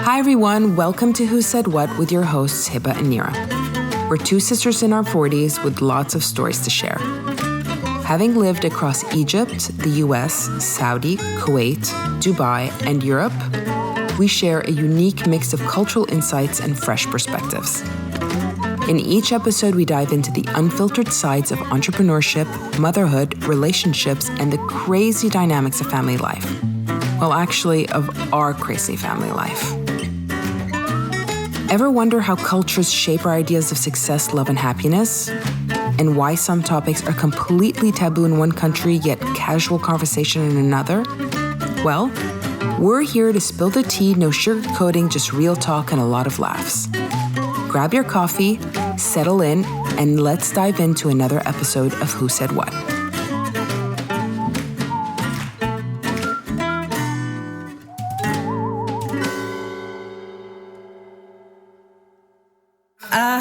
Hi everyone, welcome to Who Said What with your hosts Hiba and Nira. We're two sisters in our 40s with lots of stories to share. Having lived across Egypt, the US, Saudi, Kuwait, Dubai, and Europe, we share a unique mix of cultural insights and fresh perspectives. In each episode, we dive into the unfiltered sides of entrepreneurship, motherhood, relationships, and the crazy dynamics of family life. Well, actually, of our crazy family life. Ever wonder how cultures shape our ideas of success, love, and happiness? And why some topics are completely taboo in one country, yet casual conversation in another? Well, we're here to spill the tea, no sugarcoating, just real talk and a lot of laughs. Grab your coffee, settle in, and let's dive into another episode of Who Said What.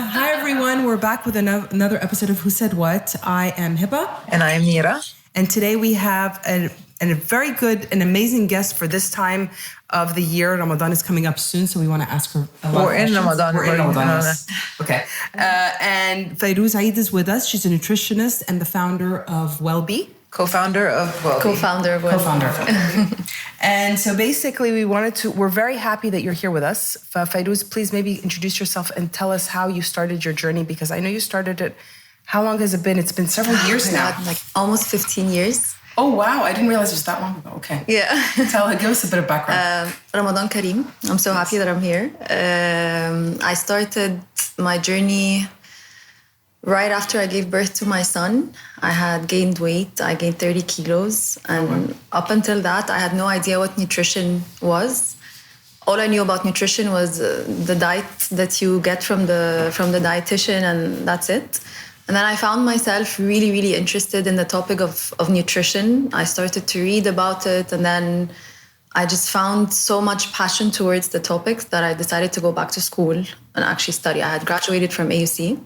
Hi everyone, we're back with another episode of Who Said What. I am Hiba. And I am Nira. And today we have a very good and amazing guest for this time of the year. Ramadan is coming up soon, so we want to ask her a lot of questions. We're in Ramadan. Yes. Okay. And Fayrouz Eid is with us. She's a nutritionist and the founder of Wellbe. Co-founder of Wellbe. Co-founder of Wellbe. And so basically we're very happy that you're here with us. Fayrouz, please maybe introduce yourself and tell us how you started your journey, because I know you started it. How long has it been? It's been several years now. God, like almost 15 years. Oh, wow. I didn't realize it was that long ago. Okay. Yeah. Give us a bit of background. Ramadan Kareem. I'm so happy that I'm here. I started my journey right after I gave birth to my son. I had gained weight. I gained 30 kilos. And up until that, I had no idea what nutrition was. All I knew about nutrition was the diet that you get from the dietitian, and that's it. And then I found myself really, really interested in the topic of nutrition. I started to read about it, and then I just found so much passion towards the topics that I decided to go back to school and actually study. I had graduated from AUC.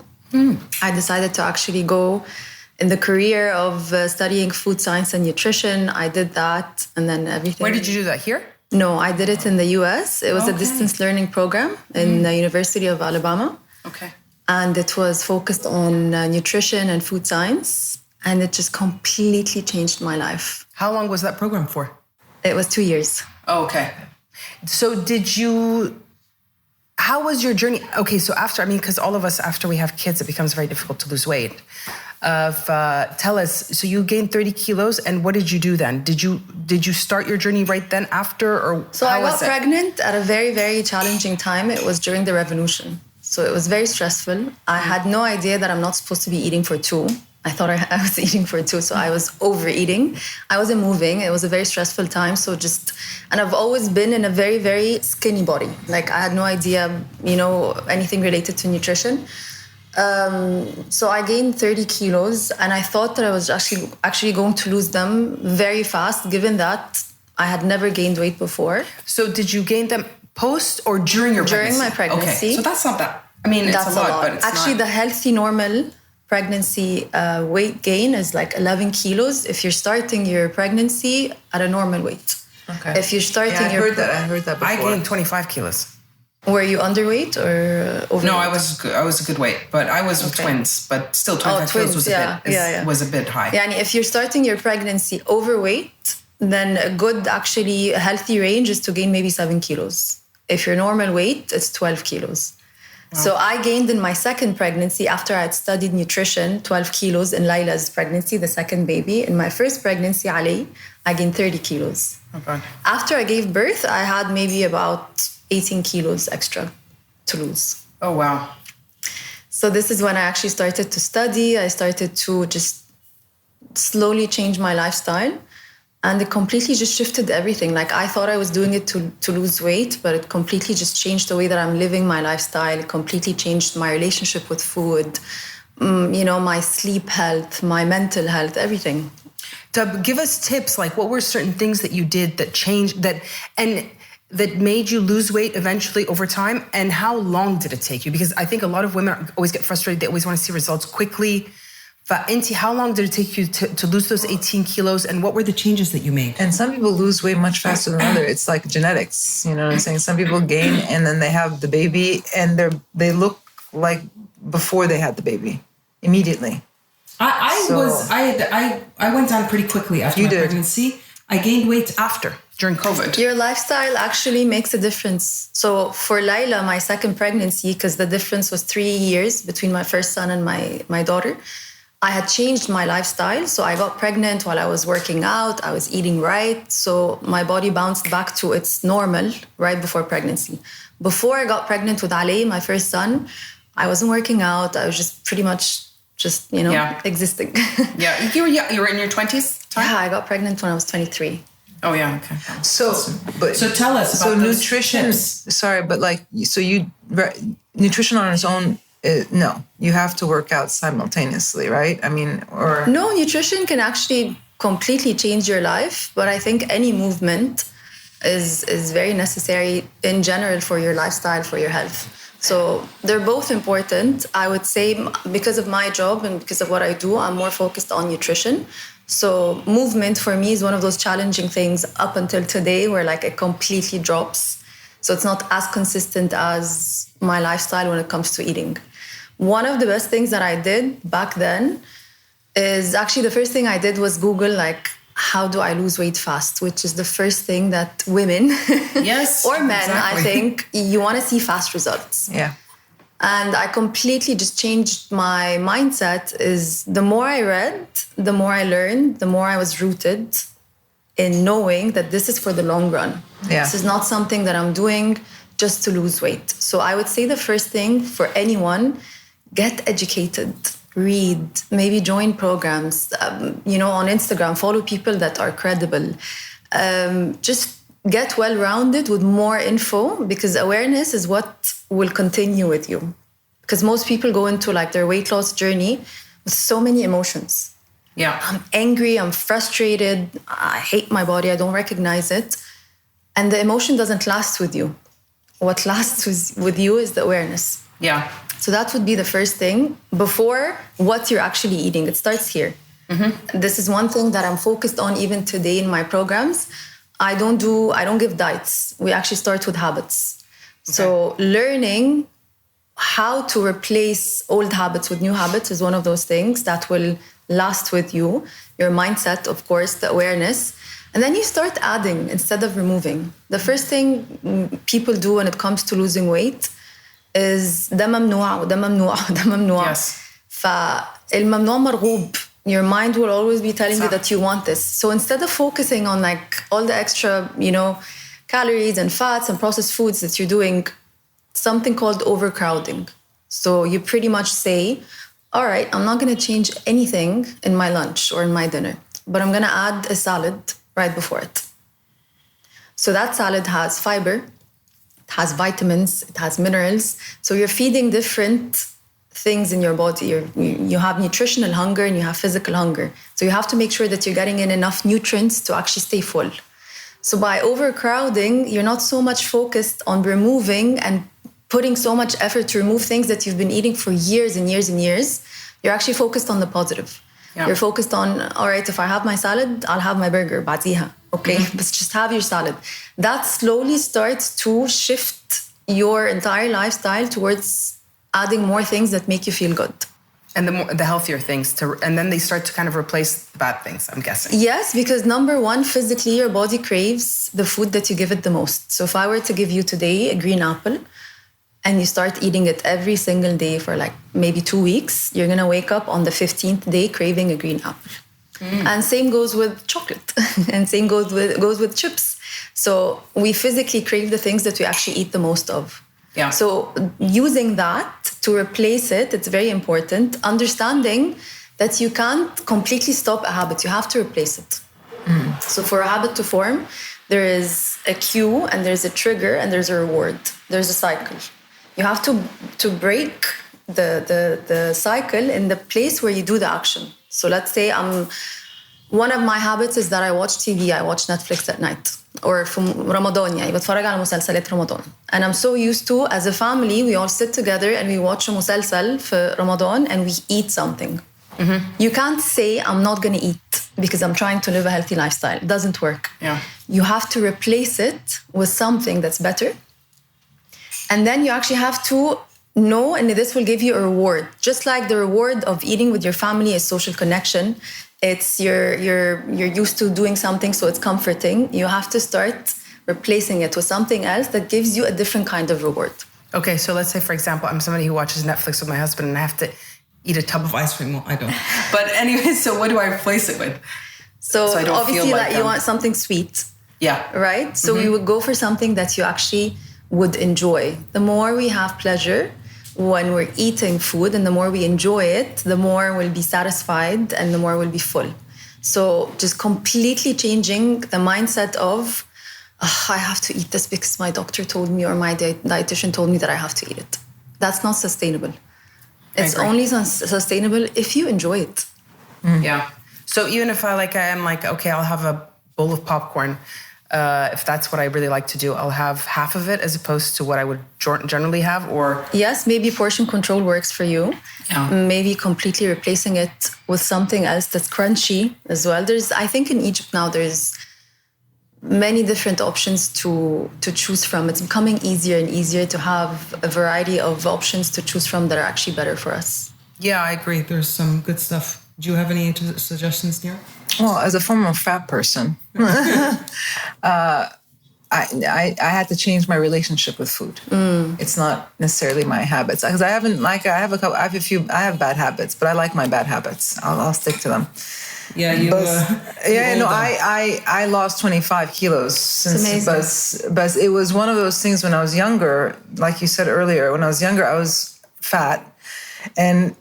I decided to actually go in the career of studying food science and nutrition. I did that, and then everything. Where did you do that? Here? No, I did it in the US. It was a distance learning program in the University of Alabama. Okay. And it was focused on nutrition and food science. And it just completely changed my life. How long was that program for? It was 2 years. Oh, okay. So how was your journey? Okay, so because all of us, after we have kids, it becomes very difficult to lose weight. Tell us, so you gained 30 kilos, and what did you do then? Did you start your journey right then after, or So I got pregnant at a very, very challenging time. It was during the revolution. So it was very stressful. I had no idea that I'm not supposed to be eating for two. I thought I was eating for two, so I was overeating. I wasn't moving. It was a very stressful time. And I've always been in a very, very skinny body. Like I had no idea, anything related to nutrition. So I gained 30 kilos, and I thought that I was actually going to lose them very fast, given that I had never gained weight before. So did you gain them post or during your pregnancy? During my pregnancy. Okay, so that's not that. It's a lot, but it's actually not. The healthy normal pregnancy weight gain is like 11 kilos if you're starting your pregnancy at a normal weight. Okay. If you're starting I heard that before. I gained 25 kilos. Were you underweight or overweight? No, I was a good weight, but I was with twins, but still 25 kilos was a bit high. Yeah, and if you're starting your pregnancy overweight, then a good, actually healthy range is to gain maybe 7 kilos. If your normal weight, it's 12 kilos. Wow. So I gained in my second pregnancy, after I had studied nutrition, 12 kilos in Layla's pregnancy, the second baby. In my first pregnancy, Ali, I gained 30 kilos. Oh, God. After I gave birth, I had maybe about 18 kilos extra to lose. Oh, wow. So this is when I actually started to study. I started to just slowly change my lifestyle. And it completely just shifted everything. Like I thought I was doing it to lose weight, but it completely just changed the way that I'm living my lifestyle. It completely changed my relationship with food, my sleep health, my mental health, everything. To give us tips, like what were certain things that you did that changed that made you lose weight eventually over time, and how long did it take you? Because I think a lot of women always get frustrated. They always want to see results quickly. فأنتي, how long did it take you to lose those 18 kilos, and what were the changes that you made? And some people lose weight much faster than others. It's like genetics, you know what I'm saying? Some people gain and then they have the baby and they look like before they had the baby, immediately. I went down pretty quickly after my pregnancy. I gained weight after, during COVID. Your lifestyle actually makes a difference. So for Laila, my second pregnancy, because the difference was 3 years between my first son and my daughter, I had changed my lifestyle. So I got pregnant while I was working out. I was eating right. So my body bounced back to its normal right before pregnancy. Before I got pregnant with Ali, my first son, I wasn't working out. I was just pretty much existing. Yeah, you were in your 20s time? Yeah, I got pregnant when I was 23. Oh, yeah, okay. So tell us about those nutrition. tips. Sorry, but nutrition on its own, no. You have to work out simultaneously, right? I mean, or... No, nutrition can actually completely change your life, but I think any movement is very necessary in general for your lifestyle, for your health. So they're both important. I would say because of my job and because of what I do, I'm more focused on nutrition. So movement for me is one of those challenging things up until today where like it completely drops. So it's not as consistent as my lifestyle when it comes to eating. One of the best things that I did back then is actually the first thing I did was Google like, how do I lose weight fast? Which is the first thing that women yes, or men, exactly. I think, you want to see fast results. Yeah. And I completely just changed my mindset is the more I read, the more I learned, the more I was rooted in knowing that this is for the long run. Yeah. This is not something that I'm doing just to lose weight. So I would say the first thing for anyone, get educated. Read, maybe join programs, on Instagram, follow people that are credible. Just get well-rounded with more info because awareness is what will continue with you. Because most people go into like their weight loss journey with so many emotions. Yeah. I'm angry, I'm frustrated, I hate my body, I don't recognize it. And the emotion doesn't last with you. What lasts with you is the awareness. Yeah. So that would be the first thing before what you're actually eating. It starts here. Mm-hmm. This is one thing that I'm focused on even today in my programs. I don't give diets. We actually start with habits. Okay. So learning how to replace old habits with new habits is one of those things that will last with you. Your mindset, of course, the awareness. And then you start adding instead of removing. The first thing people do when it comes to losing weight is ده ممنوع وده ممنوع وده ممنوع. Yes. فالممنوع مرغوب. Your mind will always be telling you that you want this. So instead of focusing on like all the extra, calories and fats and processed foods that you're doing, something called overcrowding. So you pretty much say, all right, I'm not going to change anything in my lunch or in my dinner, but I'm going to add a salad right before it. So that salad has fiber, it has vitamins, it has minerals. So you're feeding different things in your body. You have nutritional hunger and you have physical hunger. So you have to make sure that you're getting in enough nutrients to actually stay full. So by overcrowding, you're not so much focused on removing and putting so much effort to remove things that you've been eating for years and years and years. You're actually focused on the positive. Yeah. You're focused on, all right, if I have my salad, I'll have my burger, بعديها. Okay, but just have your salad. That slowly starts to shift your entire lifestyle towards adding more things that make you feel good. And the healthier things, and then they start to kind of replace the bad things, I'm guessing. Yes, because number one, physically, your body craves the food that you give it the most. So if I were to give you today a green apple, and you start eating it every single day for like maybe 2 weeks, you're going to wake up on the 15th day craving a green apple. And same goes with chocolate. And same goes with chips. So we physically crave the things that we actually eat the most of. Yeah. So using that to replace it, it's very important. Understanding that you can't completely stop a habit. You have to replace it. So for a habit to form, there is a cue and there's a trigger and there's a reward. There's a cycle. You have to break the cycle in the place where you do the action. So let's say one of my habits is that I watch TV, I watch Netflix at night. Or from Ramadan, يعني بتفرج على مسلسلات رمضان. And I'm so used to, as a family, we all sit together and we watch a مسلسل في Ramadan and we eat something. You can't say, I'm not going to eat because I'm trying to live a healthy lifestyle. It doesn't work. Yeah. You have to replace it with something that's better. And then you actually have to know, and this will give you a reward. Just like the reward of eating with your family is social connection. It's you're used to doing something, so it's comforting. You have to start replacing it with something else that gives you a different kind of reward. Okay, so let's say, for example, I'm somebody who watches Netflix with my husband and I have to eat a tub of ice cream. Well, I don't. But anyway, so what do I replace it with? So I don't obviously, feel like you want something sweet, Yeah. right? So we would go for something that you actually would enjoy. The more we have pleasure when we're eating food and the more we enjoy it, the more we'll be satisfied and the more we'll be full. So just completely changing the mindset of, I have to eat this because my doctor told me or my dietitian told me that I have to eat it. That's not sustainable. It's only sustainable if you enjoy it. Yeah. So even if I'm like, okay, I'll have a bowl of popcorn. If that's what I really like to do, I'll have half of it as opposed to what I would generally have, or... Yes, maybe portion control works for you. Yeah. Maybe completely replacing it with something else that's crunchy as well. I think in Egypt now, there's many different options to choose from. It's becoming easier and easier to have a variety of options to choose from that are actually better for us. Yeah, I agree. There's some good stuff. Do you have any suggestions, Nira? Well, as a former fat person, I had to change my relationship with food. It's not necessarily my habits, because I have bad habits, but I like my bad habits. I'll stick to them. Yeah, I lost 25 kilos since, but it was one of those things when I was younger, like you said earlier, when I was younger, I was fat and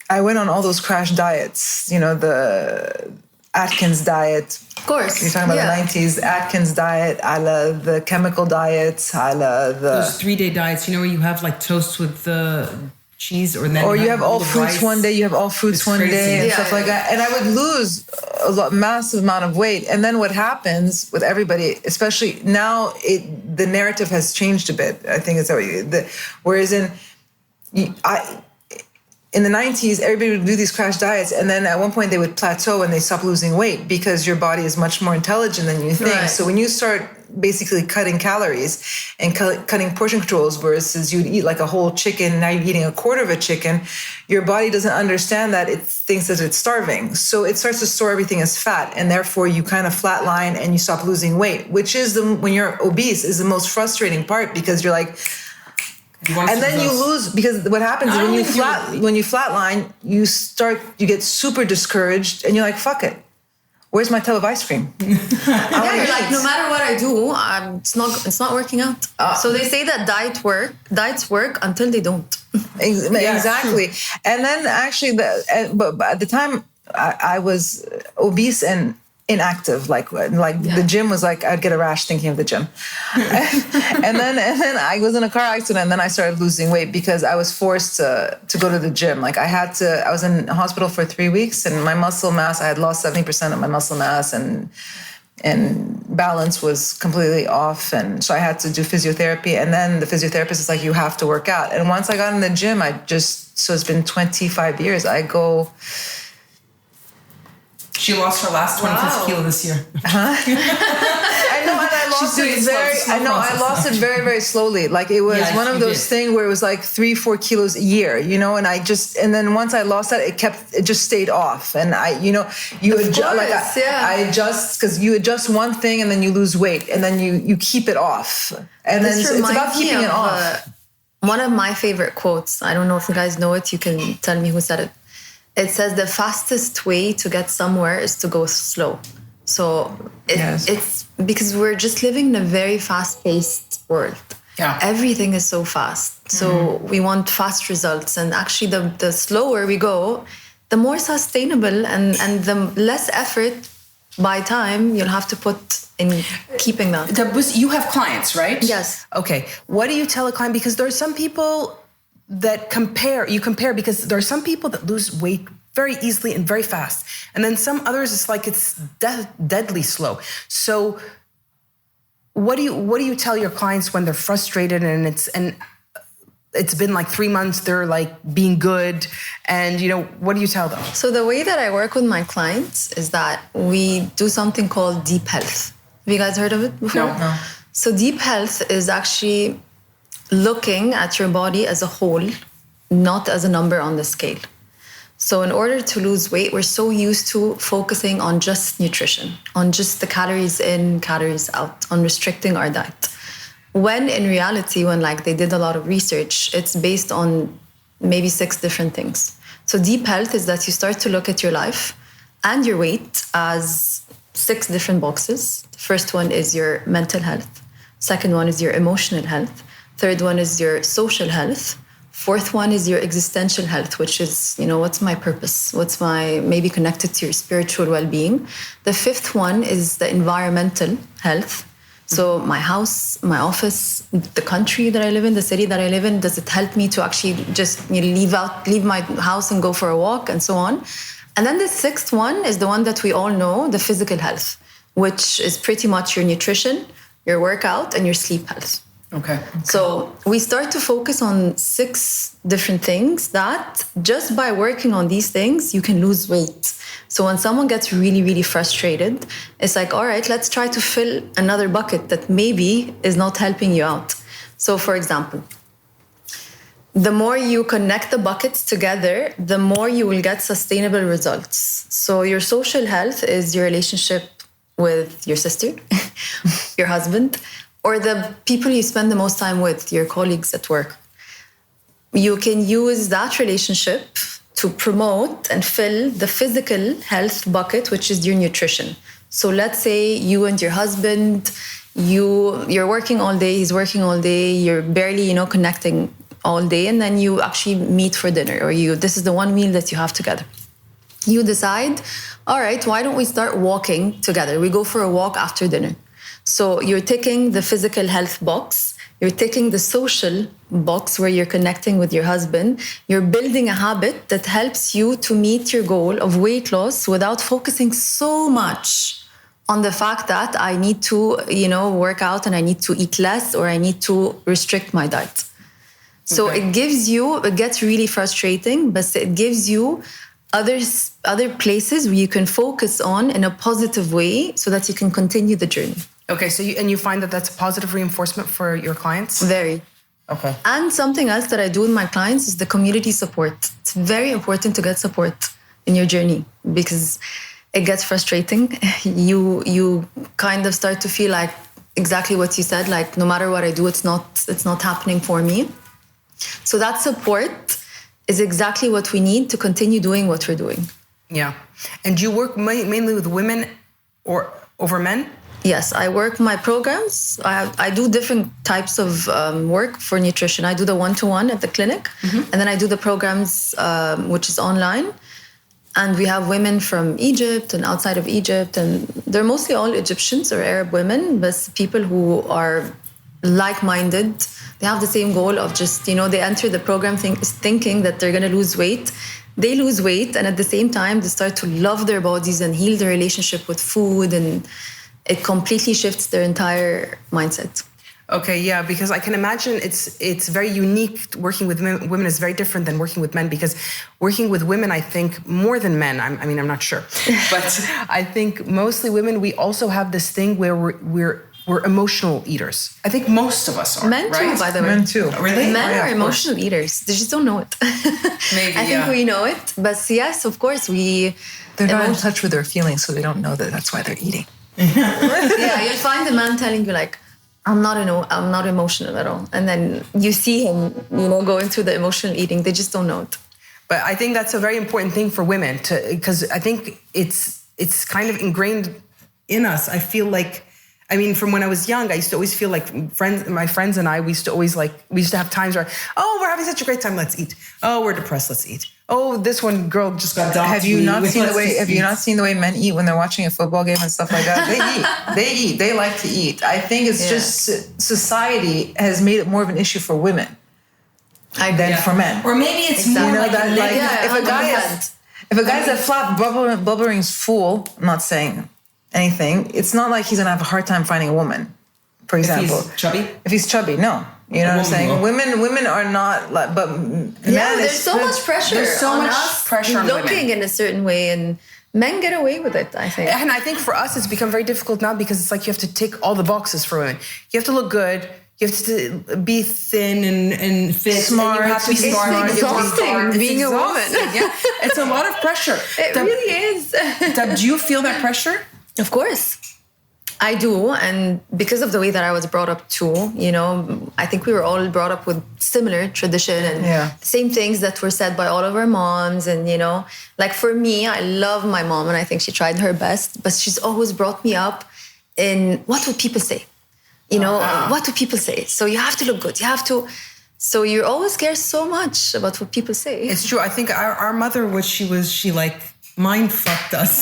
I went on all those crash diets, the Atkins diet. Of course. You're talking about the 90s, Atkins diet, I love the chemical diets, I love those 3-day diets, where you have like toast with the cheese, or you have all fruits one day, you have all fruits one day and stuff like that. And I would lose massive amount of weight. And then what happens with everybody, especially now, the narrative has changed a bit. I think it's whereas in the 90s, everybody would do these crash diets, and then at one point they would plateau and they stop losing weight because your body is much more intelligent than you think. Right. So when you start basically cutting calories and cutting portion controls, versus you'd eat like a whole chicken, now you're eating a quarter of a chicken, your body doesn't understand that. It thinks that it's starving. So it starts to store everything as fat, and therefore you kind of flatline and you stop losing weight, which is when you're obese is the most frustrating part, because you're like... And then you lose, because what happens is when you flatline, you get super discouraged, and you're like, fuck it. Where's my tub of ice cream? You're like, no matter what I do, it's not working out. So they say that diets work until they don't. Exactly. And then actually, but at the time, I was obese and inactive, like the gym was like, I'd get a rash thinking of the gym. and then I was in a car accident, and then I started losing weight because I was forced to go to the gym. Like I was in hospital for 3 weeks, and my muscle mass, I had lost 70% of my muscle mass, and balance was completely off. And so I had to do physiotherapy, and then the physiotherapist is like, you have to work out. And once I got in the gym, so it's been 25 years. I go... She lost her last 25th kilo this year. I know, and I lost I lost it very, very slowly. Like it was one of those things where it was like 3-4 kilos a year, and then once I lost that, it just stayed off. And I adjust, because you adjust one thing and then you lose weight, and then you keep it off. And then it's about keeping it off. One of my favorite quotes, I don't know if you guys know it, you can tell me who said it. It says the fastest way to get somewhere is to go slow. So it's because we're just living in a very fast-paced world. Yeah. Everything is so fast. So we want fast results. And actually the slower we go, the more sustainable and the less effort by time you'll have to put in keeping that. You have clients, right? Yes. Okay. What do you tell a client? Because there are some people that you compare, because there are some people that lose weight very easily and very fast. And then some others, it's like it's deadly slow. So what do you tell your clients when they're frustrated and it's been like 3 months, they're like being good. And, what do you tell them? So the way that I work with my clients is that we do something called deep health. Have you guys heard of it before? No. So deep health is actually looking at your body as a whole, not as a number on the scale. So in order to lose weight, we're so used to focusing on just nutrition, on just the calories in, calories out, on restricting our diet. When in reality, when they did a lot of research, it's based on maybe 6 different things. So deep health is that you start to look at your life and your weight as 6 different boxes. The first one is your mental health. Second one is your emotional health. Third one is your social health. Fourth one is your existential health, which is, what's my purpose? What's my, maybe connected to your spiritual well-being. The fifth one is the environmental health. So my house, my office, the country that I live in, the city that I live in, does it help me to actually just leave my house and go for a walk and so on? And then the sixth one is the one that we all know, the physical health, which is pretty much your nutrition, your workout, and your sleep health. Okay. So we start to focus on 6 different things that just by working on these things, you can lose weight. So when someone gets really, really frustrated, it's like, all right, let's try to fill another bucket that maybe is not helping you out. So for example, the more you connect the buckets together, the more you will get sustainable results. So your social health is your relationship with your sister, your husband, or the people you spend the most time with, your colleagues at work. You can use that relationship to promote and fill the physical health bucket, which is your nutrition. So let's say you and your husband, you're working all day, he's working all day, you're barely, connecting all day, and then you actually meet for dinner, or this is the one meal that you have together. You decide, all right, why don't we start walking together? We go for a walk after dinner. So you're ticking the physical health box, you're ticking the social box where you're connecting with your husband, you're building a habit that helps you to meet your goal of weight loss without focusing so much on the fact that I need to, work out and I need to eat less or I need to restrict my diet. So it gets really frustrating, but it gives you other places where you can focus on in a positive way so that you can continue the journey. Okay, so you find that that's a positive reinforcement for your clients? Very. Okay. And something else that I do with my clients is the community support. It's very important to get support in your journey because it gets frustrating. You kind of start to feel like exactly what you said, like no matter what I do, it's not happening for me. So that support is exactly what we need to continue doing what we're doing. Yeah. And do you work mainly with women or over men? Yes, I work my programs. I do different types of work for nutrition. I do the one-to-one at the clinic, and then I do the programs, which is online. And we have women from Egypt and outside of Egypt, and they're mostly all Egyptians or Arab women, but people who are like-minded. They have the same goal of just, they enter the program thinking that they're going to lose weight. They lose weight, and at the same time, they start to love their bodies and heal their relationship with food, and it completely shifts their entire mindset. Okay, yeah, because I can imagine it's very unique. Working with women is very different than working with men, because working with women, I think, more than men, I'm not sure, but I think mostly women, we also have this thing where we're emotional eaters. I think most of us are. Men too, right? by the way. Men too. Really? Men are emotional eaters. They just don't know it. Maybe, I think we know it, but yes, of course, They're not in touch with their feelings, so they don't know that that's why they're eating. Yeah, you'll find a man telling you like, I'm not emotional at all. And then you see him, going through the emotional eating. They just don't know it. But I think that's a very important thing for women because I think it's kind of ingrained in us. I feel like, from when I was young, I used to always feel like my friends and I, we used to have times where, oh, we're having such a great time, let's eat. Oh, we're depressed, let's eat. Oh, this one girl just got down. Have you not seen the way men eat when they're watching a football game and stuff like that? They eat. They like to eat. I think it's just society has made it more of an issue for women than for men. Or maybe it's more like if a guy's a flat bubbling's fool, I'm not saying anything, it's not like he's gonna have a hard time finding a woman, for example. If he's chubby? If he's chubby, no. You know what I'm saying? Women are not like, but there's so much pressure. There's so on much us pressure on looking women. in a certain way, and men get away with it, I think. And I think for us, it's become very difficult now because it's like you have to tick all the boxes for women. You have to look good. You have to be thin and fit. Smart. And you have to be It's smart. exhausting being a woman. Yeah, it's a lot of pressure. It really is. Deb, do you feel that pressure? Of course. I do. And because of the way that I was brought up too, you know, I think we were all brought up with similar tradition and same things that were said by all of our moms. And, you know, like for me, I love my mom and I think she tried her best, but she's always brought me up in what would people say? You know, what do people say? So you have to look good. You have to. So you're always scared so much about what people say. It's true. I think our mother she like mind fucked us.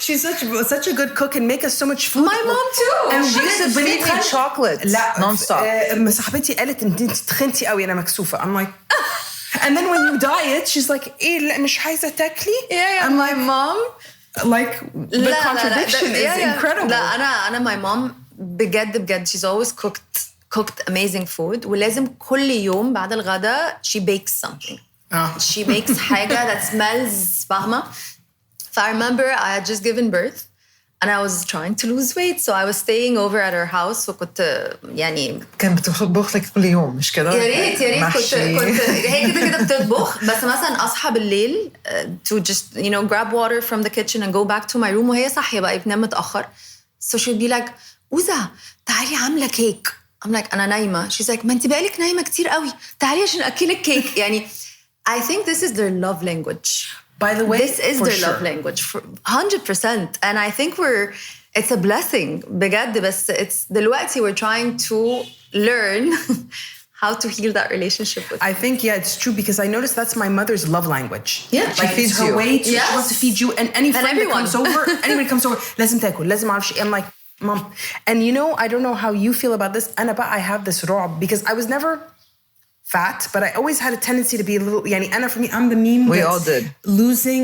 She's such a good cook and make us so much food. My mom too. And she used to feed me chocolate non-stop. صاحبتي قالت انت تخنتي قوي انا مكسوفه. I'm like, and then when you diet, she's like, ايه لا مش عايزه تاكلي. Yeah, I'm my like, mom. Like the contradiction is incredible. لا أنا my mom بجد she's always cooked amazing food ولازم كل يوم بعد الغداء she bakes something. She makes حاجة that smells فاهمة. So I remember I had just given birth and I was trying to lose weight, so I was staying over at her house وكنت يعني كانت بتطبخ لك كل يوم مش كده؟ يا ريت كنت هي كده بتطبخ بس مثلا اصحى بالليل to just you know grab water from the kitchen and go back to my room وهي صاحيه بقى بتنام متاخر. So she'd be like, أوزا تعالي عامله كيك. I'm like انا نايمه. She's like ما انت بقالك نايمه كتير قوي تعالي عشان اكلك كيك. يعني I think this is their love language. By the way, this is their love language for 100%. And I think it's a blessing. بجد بس it's دلوقتي we're trying to learn how to heal that relationship with. I think it's true because I noticed that's my mother's love language. Yeah, like it's her way to yes. she wants to feed you and any friend that comes over, anybody comes over, لازم تاكل, لازم أعرف شيء. I'm like, Mom. And you know, I don't know how you feel about this. أنا بقى I have this رعب because I was never fat, but I always had a tendency to be a little, يعني أنا for me, I'm the meme. We all did.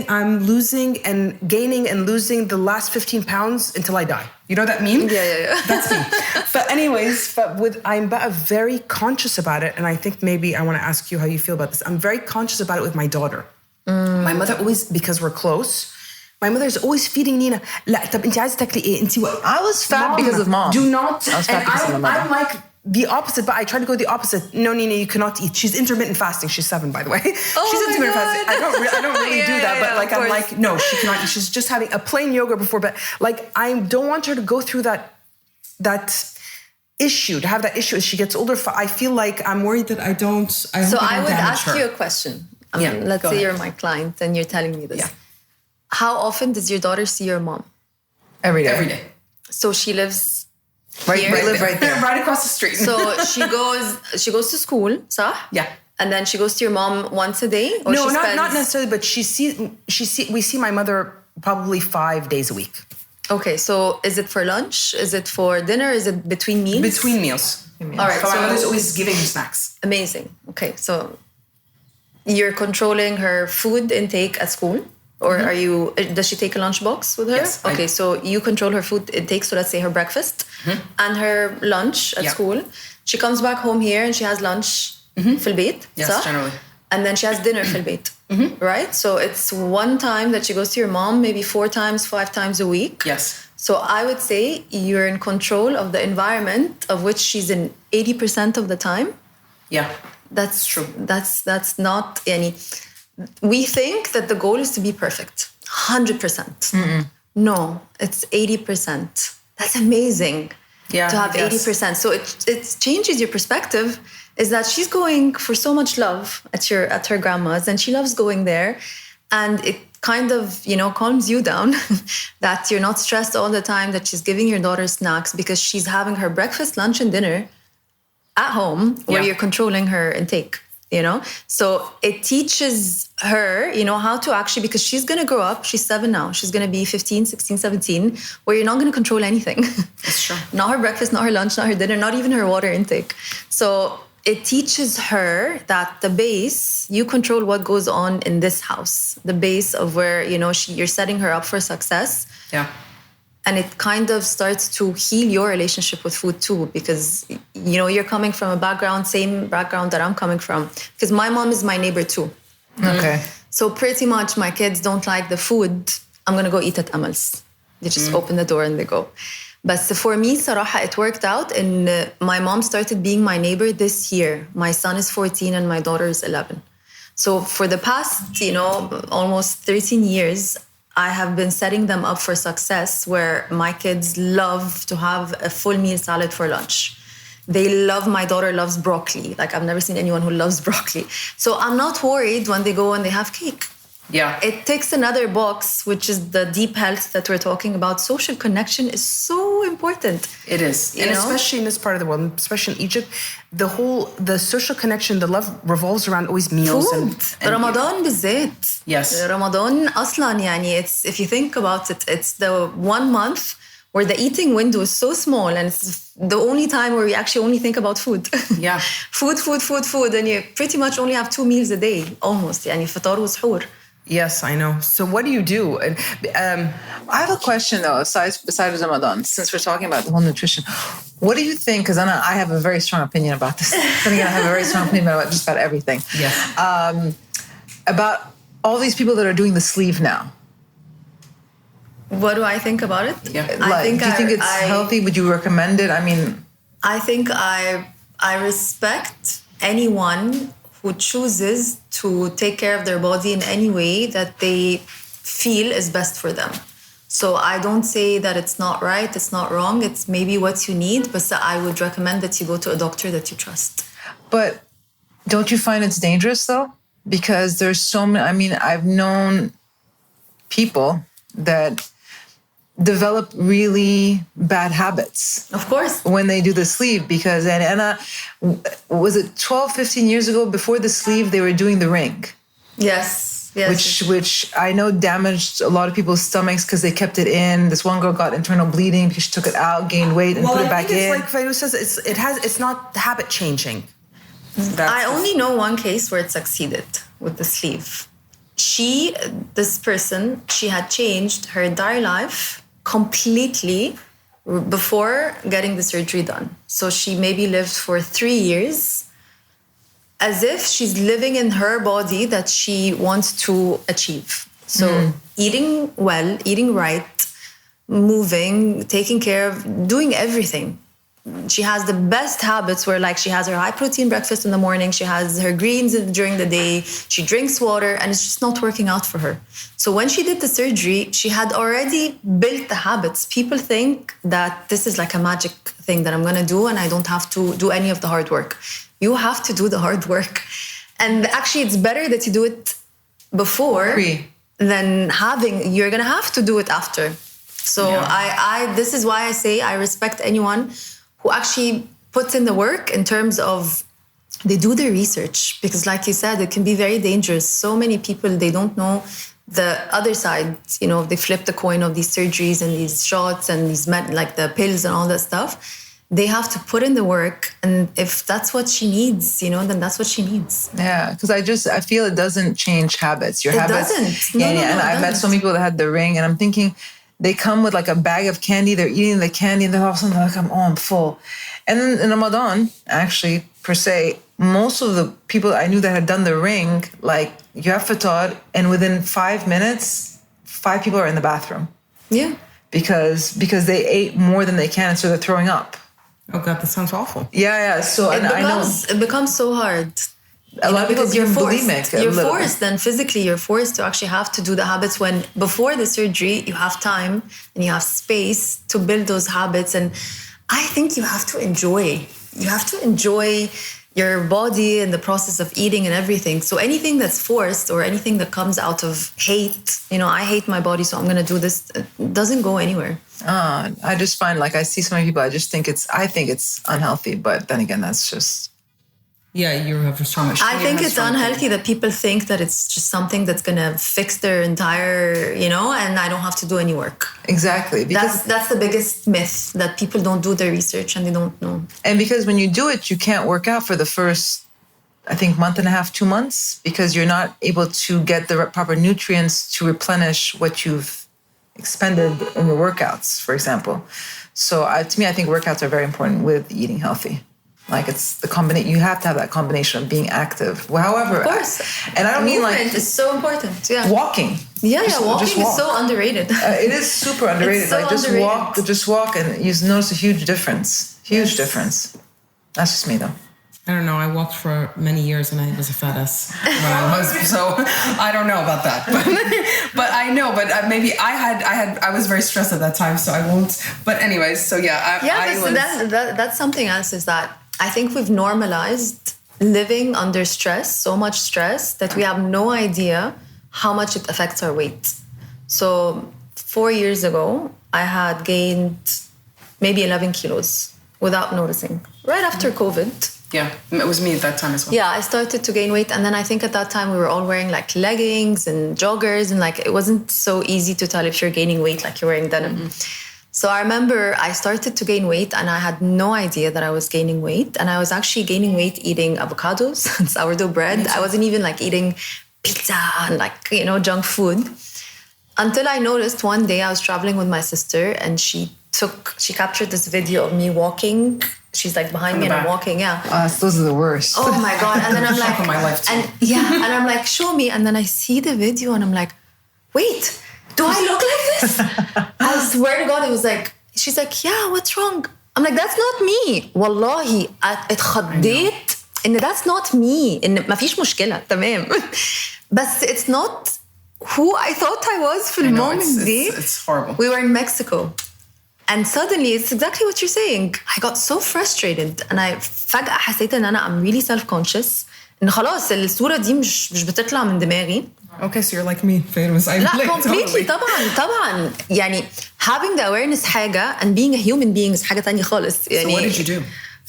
I'm losing and gaining and losing the last 15 pounds until I die. You know that meme? Yeah. That's me. But anyways, I'm very conscious about it. And I think maybe I want to ask you how you feel about this. I'm very conscious about it with my daughter. My mother always, because we're close, my mother is always feeding Nina. لا طب أنت عايزة تاكلي إيه؟ أنت what? I was fat because of mom. Do not. I was fat because of my mother. I'm like the opposite, but I try to go the opposite. No, Nina, you cannot eat. She's intermittent fasting. She's 7, by the way. She's intermittent fasting. I don't really do that, but like I'm like, no, she cannot eat. She's just having a plain yogurt before bed. Like I don't want her to go through that issue, to have that issue as she gets older. I feel like I'm worried that I don't. So I would ask you a question. Let's say you're my client and you're telling me this. Yeah. How often does your daughter see your mom? Every day. Every day. So she lives right there. Right across the street. So she goes to school, صح? Yeah. And then she goes to your mom once a day? Or No, she spends... not necessarily, but we see my mother probably 5 days a week. Okay, so is it for lunch? Is it for dinner? Is it between meals? Between meals. All right, so so my mother's always giving me snacks. Amazing. Okay, so you're controlling her food intake at school? Or does she take a lunchbox with her? Yes. Okay, so you control her food intake, so let's say her breakfast and her lunch at school. She comes back home here and she has lunch في البيت. Yes, صح? generally. And then she has dinner في البيت. Right? So it's one time that she goes to your mom, maybe 4 times, 5 times a week. Yes. So I would say you're in control of the environment of which she's in 80% of the time. Yeah. That's true. That's not any... We think that the goal is to be perfect, 100%. No, it's 80%. That's amazing to have 80%. So it changes your perspective. Is that she's going for so much love at her grandma's, and she loves going there, and it kind of calms you down that you're not stressed all the time that she's giving your daughter snacks because she's having her breakfast, lunch, and dinner at home where you're controlling her intake. So it teaches her, how to actually, because she's going to grow up, she's 7 now, she's going to be 15, 16, 17, where you're not going to control anything. That's true. Not her breakfast, not her lunch, not her dinner, not even her water intake. So it teaches her that the base, you control what goes on in this house, the base of where, you're setting her up for success. Yeah. And it kind of starts to heal your relationship with food too, because, you know, you're coming from a background, same background that I'm coming from. Because my mom is my neighbor too. Okay. So pretty much my kids don't like the food, I'm going to go eat at Amal's. They just open the door and they go. But for me, صراحة, it worked out. And my mom started being my neighbor this year. My son is 14 and my daughter is 11. So for the past, you know, almost 13 years, I have been setting them up for success where my kids love to have a full meal salad for lunch. My daughter loves broccoli. Like, I've never seen anyone who loves broccoli. So I'm not worried when they go and they have cake. Yeah. It takes another box, which is the deep health that we're talking about. Social connection is so important. It is. You And know? especially in this part of the world, especially in Egypt, the social connection, the love revolves around always meals. Food. Ramadan بالذات. Yes. Ramadan أصلاً يعني, it's, if you think about it, it's the 1 month where the eating window is so small, and it's the only time where we actually only think about food. Yeah. food. And you pretty much only have 2 meals a day, almost. يعني فطار وسحور. Yes, I know. So what do you do? I have a question though, besides Ramadan, since we're talking about the whole nutrition. What do you think? Because I have a very strong opinion about this. Then again, I have a very strong opinion about just about everything. Yes. About all these people that are doing the sleeve now. What do I think about it? Yeah. Do you think it's healthy? Would you recommend it? I mean, I think I respect anyone who chooses to take care of their body in any way that they feel is best for them. So I don't say that it's not right, it's not wrong, it's maybe what you need, but I would recommend that you go to a doctor that you trust. but don't you find it's dangerous though? Because there's so many, I mean, I've known people that develop really bad habits. Of course. When they do the sleeve, because was it 12, 15 years ago, before the sleeve, they were doing the ring. Yes. Which I know damaged a lot of people's stomachs because they kept it in. This one girl got internal bleeding because she took it out, gained weight, and put it back in. Like Fayrouz says, it's not habit changing. I only know one case where it succeeded with the sleeve. This person, she had changed her entire life completely before getting the surgery done. So she maybe lived for 3 years as if she's living in her body that she wants to achieve. So eating well, eating right, moving, taking care of, doing everything. She has the best habits where, like, she has her high protein breakfast in the morning, she has her greens during the day, she drinks water, and it's just not working out for her. So when she did the surgery, she had already built the habits. People think that this is like a magic thing that I'm going to do and I don't have to do any of the hard work. You have to do the hard work. And actually, it's better that you do it before than you're going to have to do it after. So this is why I say I respect anyone who actually puts in the work in terms of they do their research, because like you said, it can be very dangerous. So many people, they don't know the other side. You know, they flip the coin of these surgeries and these shots and these like the pills and all that stuff. They have to put in the work, and if that's what she needs, you know, then that's what she needs. Yeah, because I feel it doesn't change habits. Your habits doesn't. No, and I've met so many people that had the ring, and I'm thinking, they come with like a bag of candy, they're eating the candy, and then all of a sudden they're like, I'm full. And then in Ramadan, actually, per se, most of the people I knew that had done the ring, like, you have fatar, and within 5 minutes, 5 people are in the bathroom. Yeah. Because they ate more than they can, and so they're throwing up. Oh God, that sounds awful. Yeah. So It becomes so hard. A lot of people because you're forced. bulimic. You're forced, then physically you're forced to actually have to do the habits when before the surgery you have time and you have space to build those habits. And I think you have to enjoy. You have to enjoy your body and the process of eating and everything. So anything that's forced or anything that comes out of hate, you know, I hate my body, so I'm going to do this, it doesn't go anywhere. I just find, like, I see so many people, I think it's unhealthy. But then again, that's just... Yeah, you have a strong... I think it's unhealthy that people think that it's just something that's going to fix their entire, you know, and I don't have to do any work. Exactly. Because That's the biggest myth, that people don't do their research and they don't know. And because when you do it, you can't work out for the first, I think, month and a half, 2 months, because you're not able to get the proper nutrients to replenish what you've expended in your workouts, for example. So to me, I think workouts are very important with eating healthy. Like it's the combination. You have to have that combination of being active. Well, however, Of course. And I don't mean like movement is so important. Yeah. walking. Yeah, Just walking walk. is so underrated. It is super underrated. It's so like underrated. just walk, and you notice a huge difference. Huge difference. That's just me, though. I don't know. I walked for many years and I was a fat ass when I was, so I don't know about that. But I know. But maybe I was very stressed at that time, so I won't. But anyways, so yeah. That's something else. Is that I think we've normalized living under stress, so much stress that we have no idea how much it affects our weight. So 4 years ago, I had gained maybe 11 kilos without noticing. Right after COVID. Yeah, it was me at that time as well. Yeah, I started to gain weight. And then I think at that time we were all wearing like leggings and joggers. And like it wasn't so easy to tell if you're gaining weight like you're wearing denim. Mm-hmm. So I remember I started to gain weight and I had no idea that I was gaining weight. And I was actually gaining weight eating avocados and sourdough bread. I wasn't even like eating pizza and like, junk food. Until I noticed one day I was traveling with my sister and she captured this video of me walking. She's like behind me and I'm walking, yeah. Those are the worst. Oh my God. And then I'm like, of my life too. and I'm like, show me. And then I see the video and I'm like, wait, do I look like this? I swear to God, it was like, she's like, yeah, what's wrong? I'm like, that's not me. Wallahi, اتخضيت إن that's not me. إن ما فيش مشكلة, تمام. But it's not who I thought I was في المومنت دي. It's horrible. We were in Mexico. And suddenly, it's exactly what you're saying. I got so frustrated. And I فجأة حسيت إن أنا I'm really self-conscious. إن خلاص الصورة دي مش بتطلع من دماغي. Okay, so you're like me, Fayrouz. لا, completely. طبعا. يعني having the awareness حاجة and being a human being is حاجة تانية خالص. يعني So what did you do?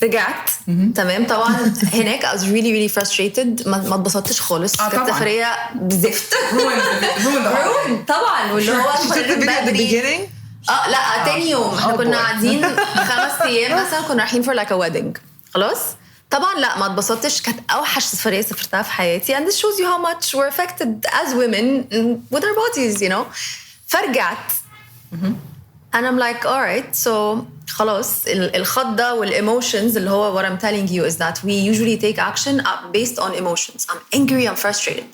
رجعت. تمام. طبعا هناك I was really, really frustrated. ما اتبسطتش خالص. كانت سفرية بزفت. ruined. طبعا. واللي هو She took the video at the beginning? لا تاني يوم احنا كنا قاعدين 5 ايام مثلا كنا رايحين for like a wedding. خلاص. طبعا لا ما اتبسطتش. كانت اوحش سفريه سافرتها في حياتي and this shows you how much we're affected as women with our bodies, فرجعت and I'm like alright, so خلاص الخضة والemotions اللي هو what I'm telling you is that we usually take action based on emotions. I'm angry, I'm frustrated.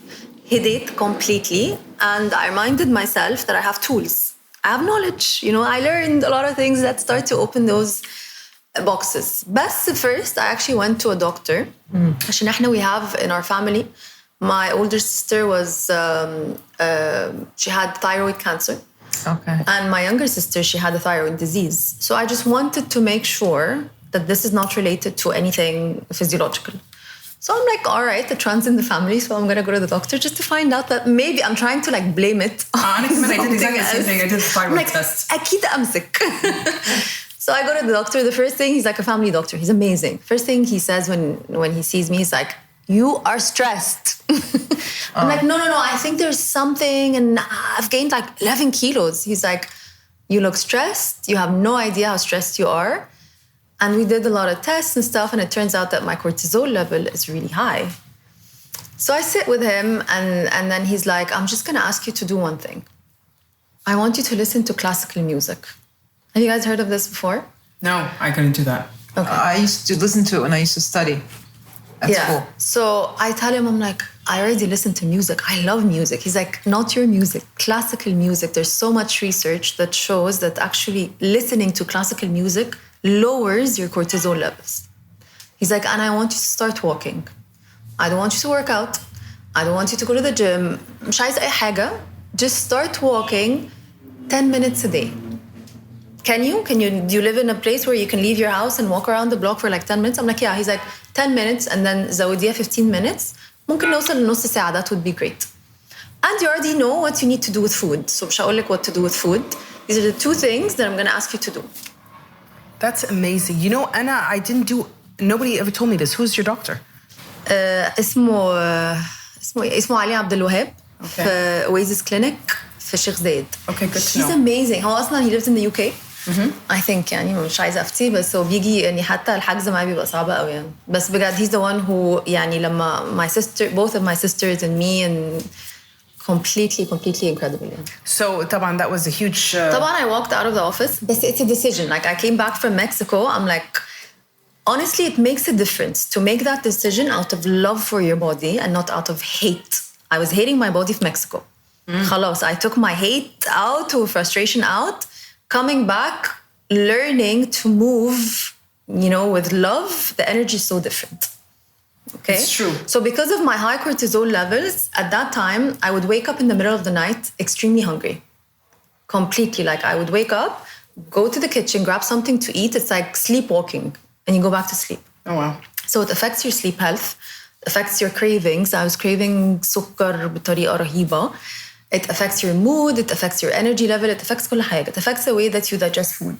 هديت completely and I reminded myself that I have tools. I have knowledge, I learned a lot of things that start to open those boxes. But first, I actually went to a doctor. عشان احنا we have in our family, my older sister was, she had thyroid cancer. Okay. And my younger sister, she had a thyroid disease. So I just wanted to make sure that this is not related to anything physiological. So I'm like, all right, it runs in the family, so I'm going to go to the doctor just to find out that maybe I'm trying to like blame it. I did exactly the same thing. I did the thyroid test. أكيد أمسك. So I go to the doctor. The first thing, he's like a family doctor. He's amazing. First thing he says when he sees me, he's like, you are stressed. I'm like, no. I think there's something and I've gained like 11 kilos. He's like, you look stressed. You have no idea how stressed you are. And we did a lot of tests and stuff, and it turns out that my cortisol level is really high. So I sit with him, and then he's like, I'm just going to ask you to do one thing. I want you to listen to classical music. Have you guys heard of this before? No, I couldn't do that. Okay. I used to listen to it when I used to study at school. So I tell him, I'm like, I already listen to music. I love music. He's like, not your music, classical music. There's so much research that shows that actually listening to classical music lowers your cortisol levels. He's like, and I want you to start walking. I don't want you to work out. I don't want you to go to the gym. مش عايز أي حاجة. Just start walking 10 minutes a day. Do you live in a place where you can leave your house and walk around the block for like 10 minutes? I'm like, yeah. He's like, 10 minutes and then زوديها 15 minutes. ممكن نوصل لنص ساعة. That would be great. And you already know what you need to do with food. So مش هقول لك what to do with food. These are the 2 things that I'm going to ask you to do. That's amazing. Anna, nobody ever told me this. Who's your doctor? اسمه علي عبد الوهاب في Oasis Clinic في الشيخ زايد. Okay, good to know. He's amazing. هو أصلاً he lives in the UK. I think يعني مش عايزة أفتي بس هو بيجي يعني حتى الحجز معي بيبقى صعب قوي يعني. بس بجد he's the one who يعني لما both of my sisters and me and Completely incredible. Yeah. So, Taban, that was a huge... طبعا I walked out of the office, but it's a decision. Like I came back from Mexico, I'm like, honestly, it makes a difference to make that decision out of love for your body and not out of hate. I was hating my body from Mexico. خلاص, I took my hate out or frustration out. Coming back, learning to move, with love, the energy is so different. Okay? It's true. So because of my high cortisol levels, at that time, I would wake up in the middle of the night extremely hungry. Completely. Like I would wake up, go to the kitchen, grab something to eat. It's like sleepwalking and you go back to sleep. Oh, wow. So it affects your sleep health, affects your cravings. I was craving سكر بطريقة رهيبة. It affects your mood, it affects your energy level, it affects كل حاجة. It affects the way that you digest food.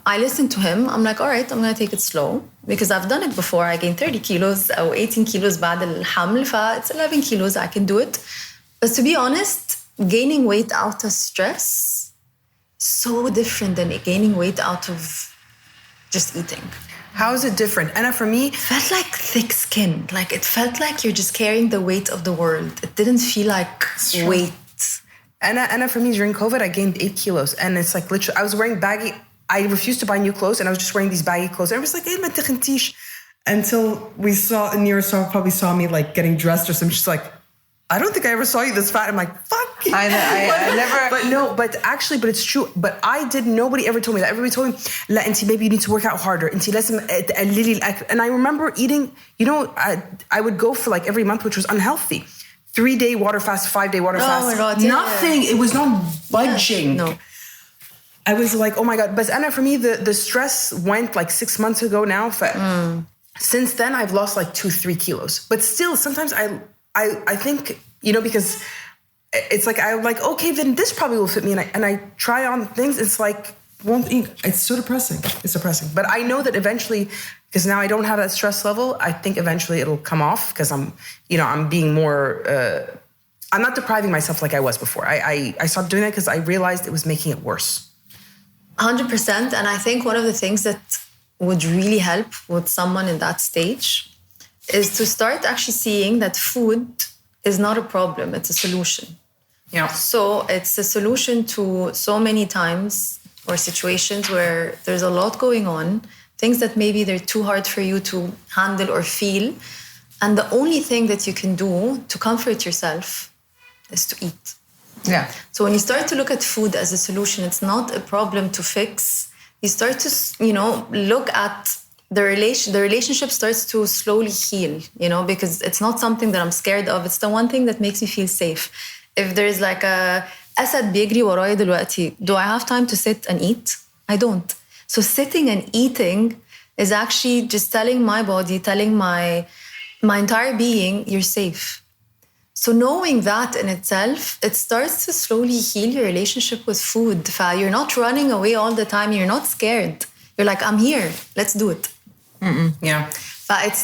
I listened to him. I'm like, all right, I'm going to take it slow because I've done it before. I gained 30 kilos or 18 kilos بعد الحمل. It's 11 kilos. I can do it. But to be honest, gaining weight out of stress, so different than gaining weight out of just eating. How is it different? Anna, for me... It felt like thick skin. Like it felt like you're just carrying the weight of the world. It didn't feel like weight. Anna, for me, during COVID, I gained 8 kilos. And it's like literally, I was wearing baggy... I refused to buy new clothes and I was just wearing these baggy clothes. And I was like, hey, ma tikhentish. Until Nira probably saw me like getting dressed or something. She's like, I don't think I ever saw you this fat. I'm like, fuck. I never... But it's true. But nobody ever told me that. Everybody told me, la, inti, maybe you need to work out harder. Inti, and I remember eating, I would go for like every month, which was unhealthy. 3-day water fast, 5-day water fast. My God, Nothing. Yeah. It was not budging. Yeah, no. I was like, oh my God. But Anna, for me, the stress went like 6 months ago now. Since then, I've lost like 2-3 kilos. But still, sometimes I think, because it's like, I'm like, okay, then this probably will fit me. And I try on things. It's like, it's so depressing. It's depressing. But I know that eventually, because now I don't have that stress level, I think eventually it'll come off because I'm being more, I'm not depriving myself like I was before. I stopped doing that because I realized it was making it worse. 100%. And I think one of the things that would really help with someone in that stage is to start actually seeing that food is not a problem, it's a solution. Yeah. So it's a solution to so many times or situations where there's a lot going on, things that maybe they're too hard for you to handle or feel. And the only thing that you can do to comfort yourself is to eat. Yeah. So when you start to look at food as a solution, it's not a problem to fix. You start to, look at the relationship starts to slowly heal, because it's not something that I'm scared of. It's the one thing that makes me feel safe. If there's like a أسد بيجري وراي دلوقتي, do I have time to sit and eat? I don't. So sitting and eating is actually just telling my body, telling my entire being, you're safe. So knowing that in itself, it starts to slowly heal your relationship with food. You're not running away all the time. You're not scared. You're like, I'm here. Let's do it. Yeah.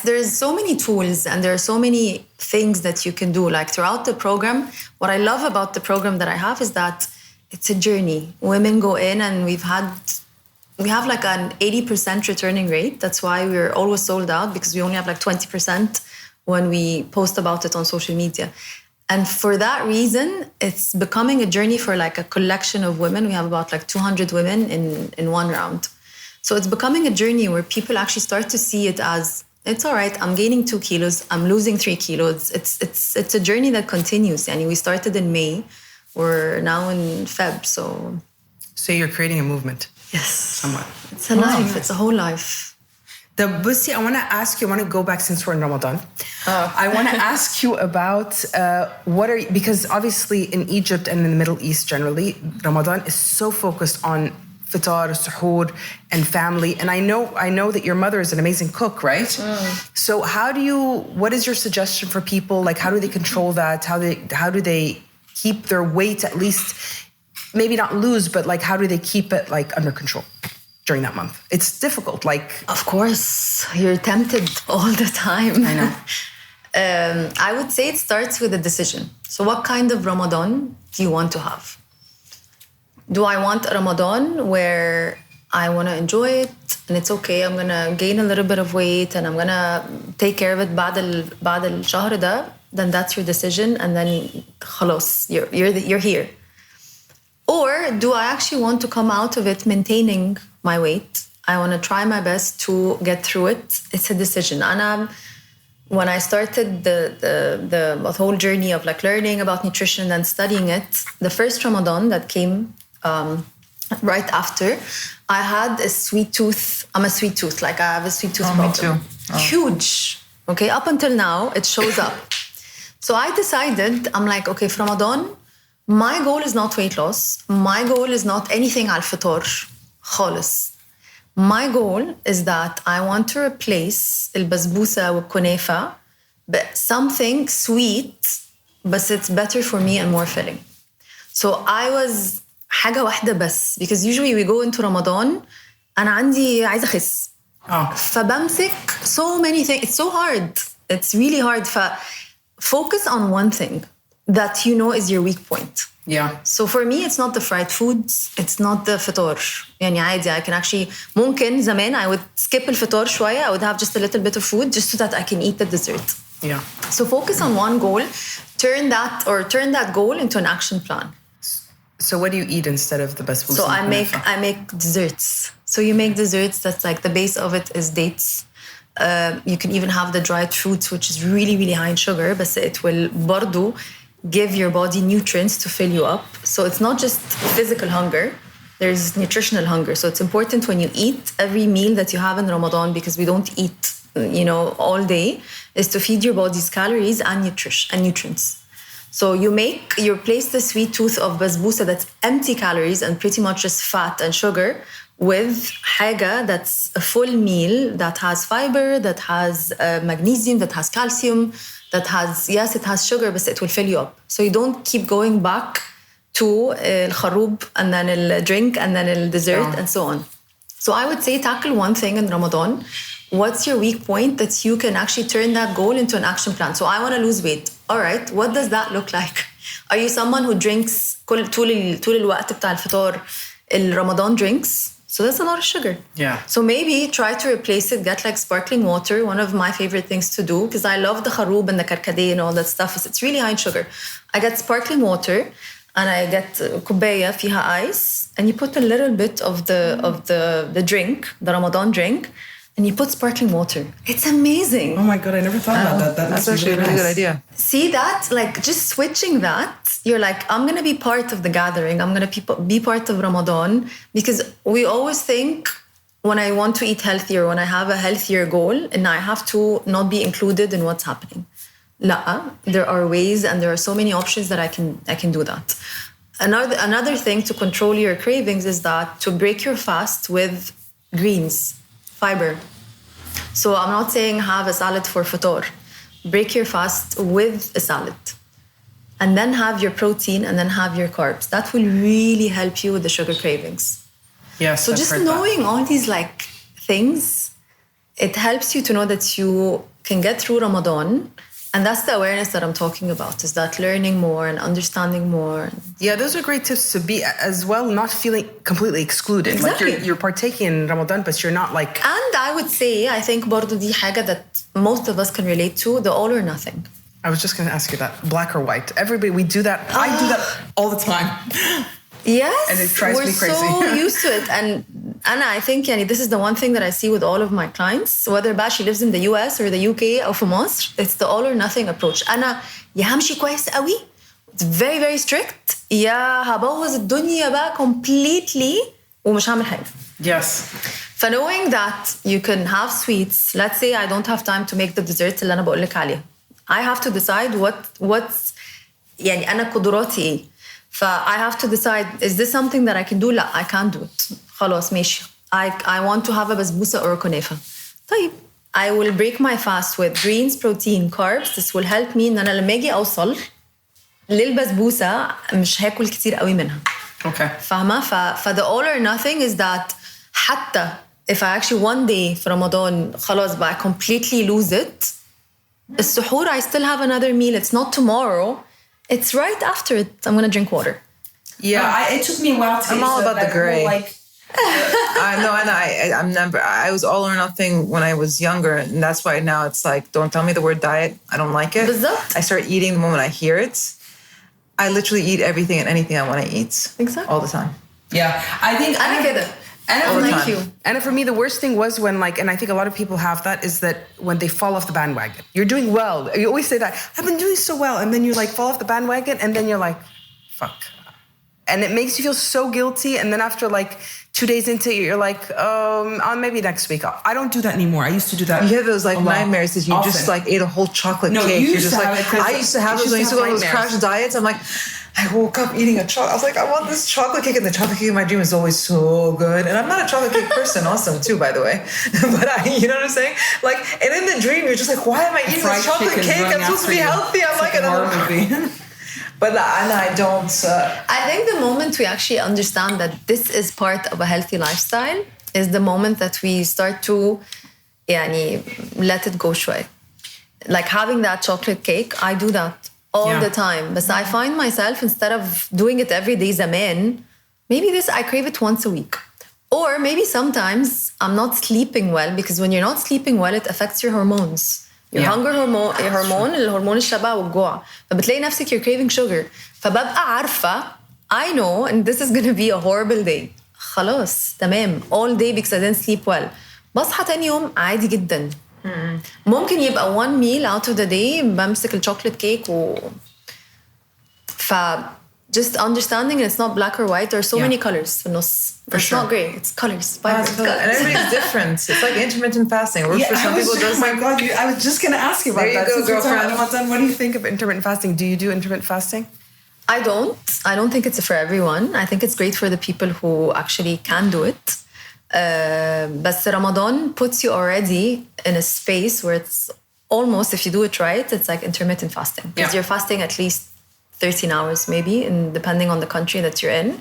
There's so many tools and there are so many things that you can do. Like throughout the program, what I love about the program that I have is that it's a journey. Women go in and we have like an 80% returning rate. That's why we're always sold out, because we only have like 20% when we post about it on social media. And for that reason, it's becoming a journey for like a collection of women. We have about like 200 women in one round. So it's becoming a journey where people actually start to see it as, it's all right, I'm gaining 2 kilos, I'm losing 3 kilos. It's a journey that continues. And we started in May, we're now in Feb, so... So you're creating a movement. Yes. Somewhat. It's a life, it's a whole life. Bussi, I want to ask you, I want to go back since we're in Ramadan. I want to ask you about because obviously in Egypt and in the Middle East generally, Ramadan is so focused on fitar, suhoor, and family. And I know that your mother is an amazing cook, right? So what is your suggestion for people? Like, how do they control that? How do they keep their weight at least, maybe not lose, but like, how do they keep it like under control during that month? It's difficult. Like, of course, you're tempted all the time. I know. I would say it starts with a decision. So what kind of Ramadan do you want to have? Do I want a Ramadan where I want to enjoy it and it's okay. I'm going to gain a little bit of weight and I'm going to take care of it بعد الشهر ده, then that's your decision and then خلاص, you're here. Or do I actually want to come out of it maintaining my weight? I want to try my best to get through it. It's a decision. And when I started the whole journey of like learning about nutrition and studying it, the first Ramadan that came right after, I had a sweet tooth. I'm a sweet tooth. Like I have a sweet tooth problem. Me too. Oh. Huge. Okay, up until now, it shows up. So I decided, I'm like, okay, for Ramadan, my goal is not weight loss. My goal is not anything al-fitor, خالص. My goal is that I want to replace البسبوسة والكنافة but something sweet, but it's better for me and more filling. So I was حاجة واحدة بس, because usually we go into Ramadan أنا عندي عايزة أخس. فبمسك so many things. It's so hard. It's really hard. Focus on one thing that you know is your weak point. Yeah. So for me, it's not the fried foods. It's not the فطار. يعني عادي, I can actually, ممكن زمان I would skip الفطار شوية. I would have just a little bit of food just so that I can eat the dessert. Yeah. So focus on one goal. Turn that goal into an action plan. So what do you eat instead of the basbousa? So I make desserts. So you make desserts that's like the base of it is dates. You can even have the dried fruits, which is really, really high in sugar, but it will برضو give your body nutrients to fill you up. So it's not just physical hunger, there's nutritional hunger. So it's important when you eat every meal that you have in Ramadan, because we don't eat, all day, is to feed your body's calories and nutrients. So you replace the sweet tooth of basbousa that's empty calories and pretty much just fat and sugar with حاجة that's a full meal that has fiber, that has magnesium, that has calcium, that has, yes, it has sugar, but it will fill you up. So you don't keep going back to الخروب and then the drink and then the dessert and so on. So I would say tackle one thing in Ramadan. What's your weak point that you can actually turn that goal into an action plan? So I want to lose weight. All right, what does that look like? Are you someone who drinks طول الوقت بتاع الفطار Ramadan drinks? So that's a lot of sugar. Yeah. So maybe try to replace it, get like sparkling water, one of my favorite things to do, because I love the kharoub and the karkadeh and all that stuff. It's really high in sugar. I get sparkling water and I get كوباية فيها ice, and you put a little bit of the drink, the Ramadan drink, and you put sparkling water. It's amazing. Oh my God, I never thought about that. That's actually a really good idea. See that? Like just switching that, you're like, I'm going to be part of the gathering. I'm going to be part of Ramadan, because we always think when I want to eat healthier, when I have a healthier goal, and I have to not be included in what's happening. لا, there are ways and there are so many options that I can do that. Another thing to control your cravings is that to break your fast with greens, fiber. So I'm not saying have a salad for fطور. Break your fast with a salad. And then have your protein and then have your carbs. That will really help you with the sugar cravings. Yes. So just knowing all these like things, it helps you to know that you can get through Ramadan. And that's the awareness that I'm talking about, is that learning more and understanding more. Yeah, those are great tips to be as well, not feeling completely excluded. Exactly. Like you're partaking in Ramadan, but you're not like... And I would say, I think برضو دي حاجة that most of us can relate to, the all or nothing. I was just going to ask you that, black or white. Everybody, we do that. I do that all the time. Yes, and it drives me crazy. We're so used to it. And Anna, I think this is the one thing that I see with all of my clients, whether she lives in the US or the UK or في مصر, it's the all or nothing approach. أنا يا همشي كويس قوي, it's very, very strict, يا هبوظ الدنيا بقى completely ومش هعمل حاجة. Yes. Knowing that you can have sweets, let's say I don't have time to make the dessert اللي أنا بقول لك عليها. I have to decide what's يعني أنا قدراتي إيه. I have to decide, is this something that I can do? لا, I can't do it. خلاص ماشي. I want to have a basbousa or a kunefa. طيب, I will break my fast with greens, protein, carbs. This will help me إن أنا لما أجي أوصل للبسبوسة مش هاكل كتير قوي منها. Okay. فاهمة؟ the all or nothing is that حتى if I actually one day في رمضان خلاص بقى I completely lose it, السحور I still have another meal. It's not tomorrow. It's right after it. I'm going to drink water. Yeah, it took me a while to I'm all about the gray. I was all or nothing when I was younger, and that's why now it's like, don't tell me the word diet. I don't like it. بالظبط. I start eating the moment I hear it. I literally eat everything and anything I want to eat. Exactly. All the time. Yeah, I think أنا كده. Thank you. And for me, the worst thing was when, like, and I think a lot of people have that, is that when they fall off the bandwagon. You're doing well. You always say that, I've been doing so well. And then you like fall off the bandwagon and then you're like, fuck. And it makes you feel so guilty. And then after like 2 days into it, you're like, maybe next week. I don't do that anymore. I used to do that. You have those like nightmares that you Often. just like ate a whole chocolate cake. You You're just like, I used to have those when I used to go on those crash diets. I'm like, I woke up eating a chocolate. I was like, I want this chocolate cake, and the chocolate cake in my dream is always so good. And I'm not a chocolate cake person, also too, by the way. But you know what I'm saying? Like, and in the dream, you're just like, why am I eating this chocolate cake? I'm supposed to be healthy. I'm like, but I don't. I think the moment we actually understand that this is part of a healthy lifestyle is the moment that we start to let it go شوي. Like having that chocolate cake, I do that all the time. But I find myself, instead of doing it every day زمان, maybe I crave it once a week. Or maybe sometimes I'm not sleeping well, because when you're not sleeping well, it affects your hormones. Your hunger hormone الهرمون الشبع والجوع. فبتلاقي نفسك you're craving sugar. فببقى عارفة I know and this is gonna be a horrible day. خلاص تمام all day because I didn't sleep well. بصحى تاني يوم عادي جدا. ممكن يبقى one meal out of the day بمسك الشوكولات كيك just understanding it's not black or white. There are so many colors في النص. It's not great. It's colors. Vibrant colors. And everybody's different. It's like intermittent fasting. Works for some people. Oh my God! I was just going to ask you about that. There you go, girlfriend. What do you think of intermittent fasting? Do you do intermittent fasting? I don't think it's for everyone. I think it's great for the people who actually can do it. But Ramadan puts you already in a space where it's almost, if you do it right, it's like intermittent fasting. Because you're fasting at least 13 hours maybe, and depending on the country that you're in.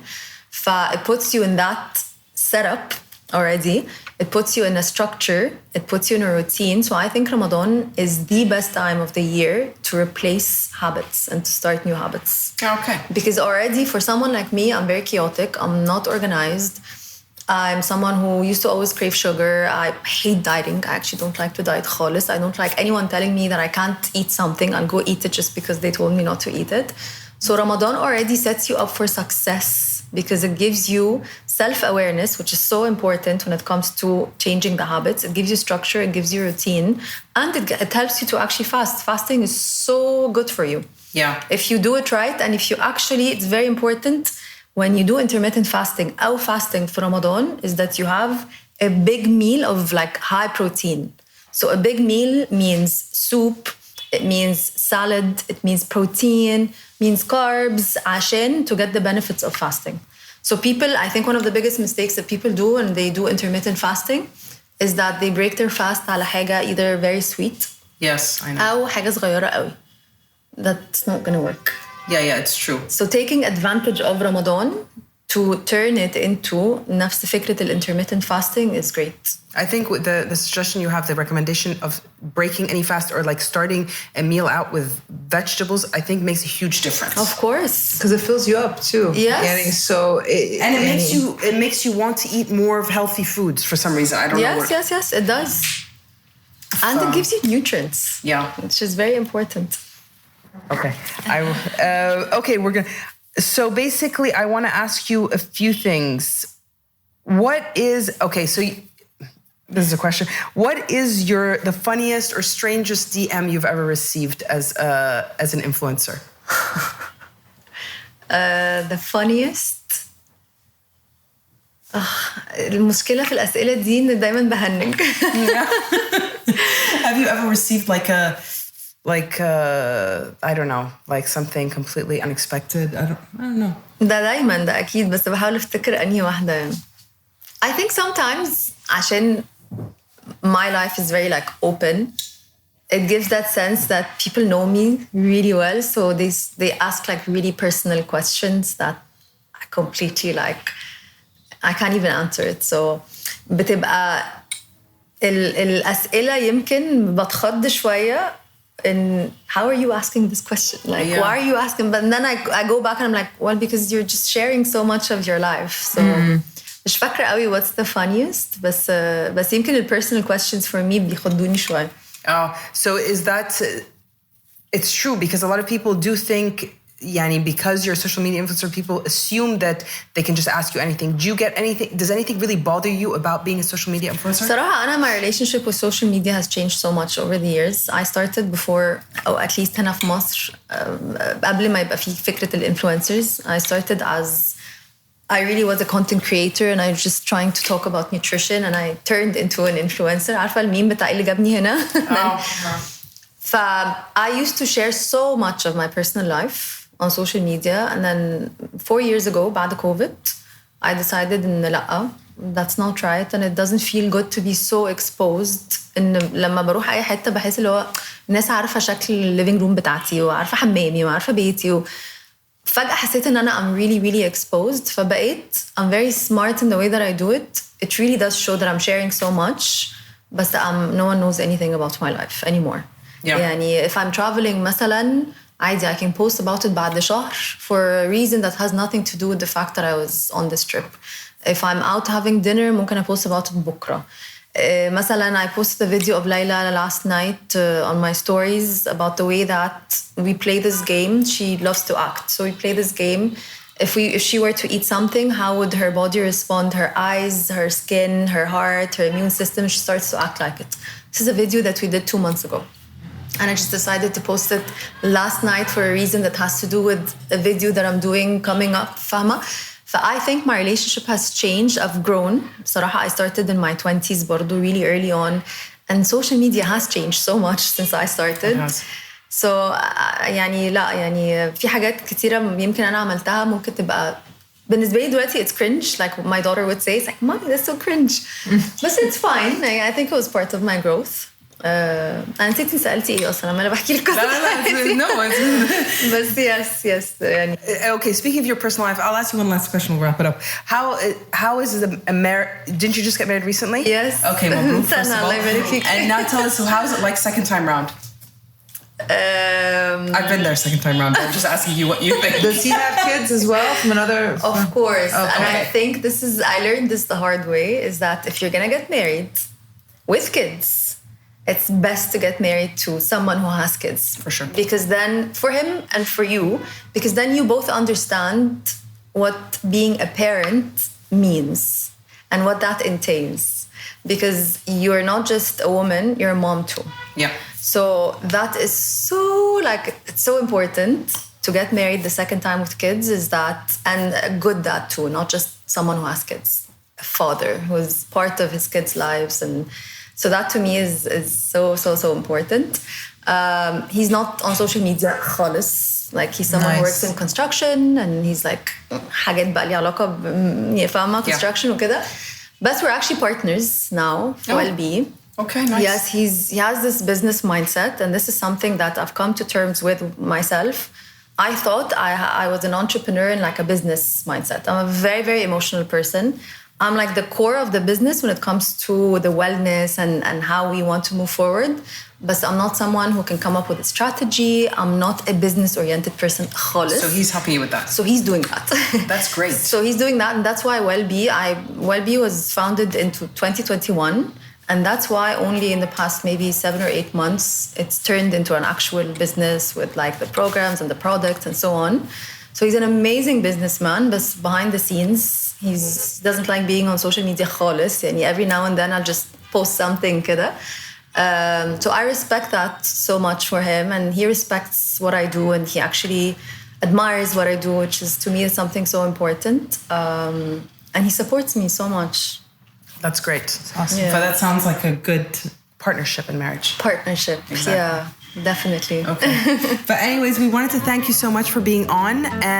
It puts you in that setup already. It puts you in a structure. It puts you in a routine. So I think Ramadan is the best time of the year to replace habits and to start new habits. Okay. Because already for someone like me, I'm very chaotic. I'm not organized. I'm someone who used to always crave sugar. I hate dieting. I actually don't like to diet خالص. I don't like anyone telling me that I can't eat something. I'll go eat it just because they told me not to eat it. So Ramadan already sets you up for success because it gives you self-awareness, which is so important when it comes to changing the habits. It gives you structure, it gives you routine, and it helps you to actually fast. Fasting is so good for you. Yeah. If you do it right, and if you actually, it's very important when you do intermittent fasting or fasting for Ramadan, is that you have a big meal of like high protein. So a big meal means soup, it means salad, it means protein, means carbs, عشان to get the benefits of fasting. So people, I think one of the biggest mistakes that people do when they do intermittent fasting is that they break their fast على حاجة either very sweet. Yes, I know. أو حاجة صغيرة قوي. That's not gonna work. Yeah, it's true. So taking advantage of Ramadan to turn it into نفس فكرة intermittent fasting is great. I think with the suggestion you have, the recommendation of breaking any fast or like starting a meal out with vegetables, I think makes a huge difference. Of course. Because it fills you up too. Yes. It makes you want to eat more of healthy foods for some reason. I don't know. Yes, it does. And it gives you nutrients. Yeah. Which is very important. Okay. Okay, we're going to... So basically, I want to ask you a few things. What is... Okay, so... This is a question. What is the funniest or strangest DM you've ever received as an influencer? The funniest... المشكلة في الأسئلة دي إن دايما بهنج. Have you ever received I don't know, like something completely unexpected? I don't know. ده أكيد بس بحاول أفتكر أنهي واحدة يعني. I think sometimes عشان my life is very like open, it gives that sense that people know me really well, so they ask like really personal questions that I completely like I can't even answer it. So بتبقى الأسئلة يمكن بتخض شوية in how are you asking this question? Like, why are you asking? But then I go back and I'm like, well, because you're just sharing so much of your life. So مش فاكرة قوي what's the funniest بس يمكن ال personal questions for me بيخضوني شوية. Oh, so is that... It's true because a lot of people do think, yani, because you're a social media influencer, people assume that they can just ask you anything. Do you get anything? Does anything really bother you about being a social media influencer? صراحة أنا my relationship with social media has changed so much over the years. I started before, at least هنا في مصر, قبل ما يبقى في فكرة الانفluencers. I started as I really was a content creator and I was just trying to talk about nutrition and I turned into an influencer. عارفة الميم بتاع اللي جابني هنا؟ I used to share so much of my personal life on social media, and then 4 years ago, بعد COVID, I decided إن لأ, that's not right, and it doesn't feel good to be so exposed. إن لما بروح أي حتة بحس اللي هو الناس عارفة شكل الليفينج روم بتاعتي وعارفة حمامي وعارفة بيتي فجأة حسيت إن أنا I'm really really exposed. فبقيت I'm very smart in the way that I do it. It really does show that I'm sharing so much, but no one knows anything about my life anymore. Yeah. يعني if I'm traveling مثلا عادي I can post about it بعد شهر for a reason that has nothing to do with the fact that I was on this trip. If I'm out having dinner ممكن I post about it بكرة. مثلا I posted a video of Layla last night on my stories about the way that we play this game. She loves to act, so we play this game. If she were to eat something, how would her body respond? Her eyes, her skin, her heart, her immune system, she starts to act like it. This is a video that we did 2 months ago. And I just decided to post it last night for a reason that has to do with a video that I'm doing coming up, فاهمة? So I think my relationship has changed. I've grown. صراحة I started in my 20s برضو really early on. And social media has changed so much since I started. So يعني لا يعني في حاجات كتيرة يمكن أنا عملتها ممكن تبقى بالنسبة لي دلوقتي it's cringe. Like my daughter would say, it's like, Mommy, that's so cringe. But it's fine. I think it was part of my growth. أنا نسيت سألتي إيه أصلاً أنا بحكي لك بس yes يعني. Okay, speaking of your personal life, I'll ask you one last question. We'll wrap it up. How is didn't you just get married recently? Yes. Okay, well, first of all. And now tell us, so how is it like second time round? I've been there second time round. I'm just asking you what you think. Does he have kids as well from another? Of course. Okay. And I think I learned this the hard way, is that if you're gonna get married with kids, it's best to get married to someone who has kids. For sure. Because then, for him and for you, because then you both understand what being a parent means and what that entails. Because you're not just a woman, you're a mom too. Yeah. So that is it's so important to get married the second time with kids, is that, and a good dad too, not just someone who has kids, a father who is part of his kids' lives. And so that to me is so important. He's not on social media خالص. Like he's someone who works in construction and he's like حاجات بقى لي علاقة فاهمة construction وكده. But we're actually partners now for LB. Okay, nice. Yes, he has this business mindset, and this is something that I've come to terms with myself. I thought I was an entrepreneur in like a business mindset. I'm a very, very emotional person. I'm like the core of the business when it comes to the wellness and how we want to move forward. But I'm not someone who can come up with a strategy. I'm not a business-oriented person. خالص. So he's helping you with that. So he's doing that. That's great. So he's doing that, and that's why Wellbe was founded into 2021. And that's why only in the past maybe 7 or 8 months, it's turned into an actual business with like the programs and the products and so on. So he's an amazing businessman, but behind the scenes, he doesn't like being on social media خالص. يعني every now and then I'll just post something كده. So I respect that so much for him, and he respects what I do, and he actually admires what I do, which is to me is something so important. And he supports me so much. That's great. That's awesome. Yeah. But that sounds like a good partnership in marriage. Partnership, exactly. Yeah, definitely. Okay. But anyways, we wanted to thank you so much for being on,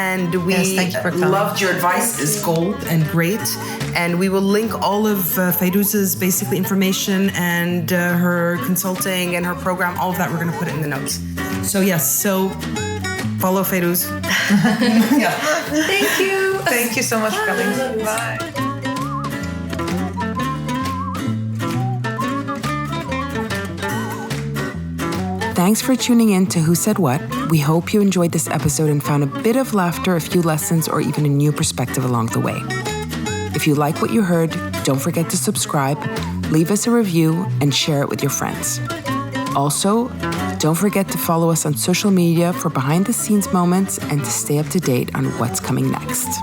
and we thank you for coming. loved your advice. Is gold and great, and we will link all of Fayrouz's basically information and her consulting and her program. All of that we're going to put it in the notes. So yes, follow Fayrouz. Yeah. Thank you. Thank you so much for coming. Bye. Thanks for tuning in to Who Said What. We hope you enjoyed this episode and found a bit of laughter, a few lessons, or even a new perspective along the way. If you like what you heard, don't forget to subscribe, leave us a review, and share it with your friends. Also, don't forget to follow us on social media for behind-the-scenes moments and to stay up to date on what's coming next.